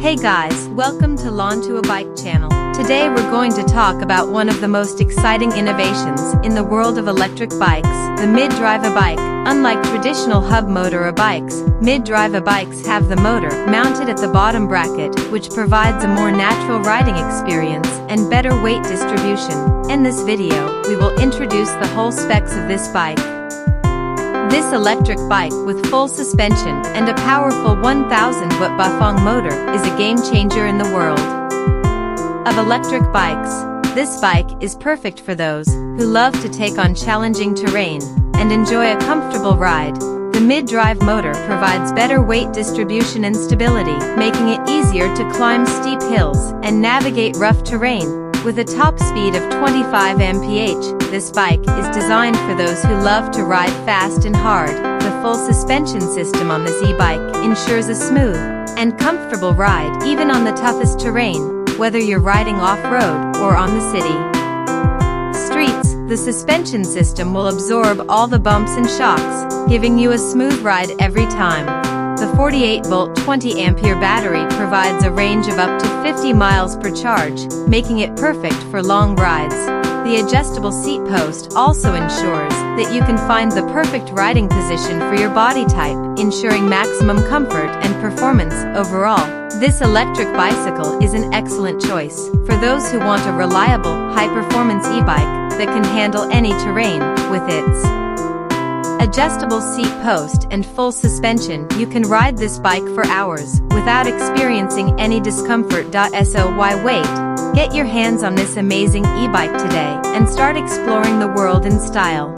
Hey guys, welcome to Lantu Bike channel. Today we're going to talk about one of the most exciting innovations in the world of electric bikes, the mid-drive e-bike. Unlike traditional hub motor e-bikes, mid-drive e-bikes have the motor mounted at the bottom bracket, which provides a more natural riding experience and better weight distribution. In this video, we will introduce the whole specs of this bike. This electric bike with full suspension and a powerful 1000W bafang motor is a game changer in the world of electric bikes. This bike is perfect for those who love to take on challenging terrain and enjoy a comfortable ride. The mid-drive motor provides better weight distribution and stability, making it easier to climb steep hills and navigate rough terrain. With a top speed of 25 mph, this bike is designed for those who love to ride fast and hard. The full suspension system on this e-bike ensures a smooth and comfortable ride, even on the toughest terrain, whether you're riding off-road or on the city streets. The suspension system will absorb all the bumps and shocks, giving you a smooth ride every time. The 48-volt 20-ampere battery provides a range of up to 50 miles per charge, making it perfect for long rides. The adjustable seat post also ensures that you can find the perfect riding position for your body type, ensuring maximum comfort and performance overall. This electric bicycle is an excellent choice for those who want a reliable, high-performance e-bike that can handle any terrain. With its adjustable seat post and full suspension, you can ride this bike for hours without experiencing any discomfort. So why wait? Get your hands on this amazing e-bike today and start exploring the world in style.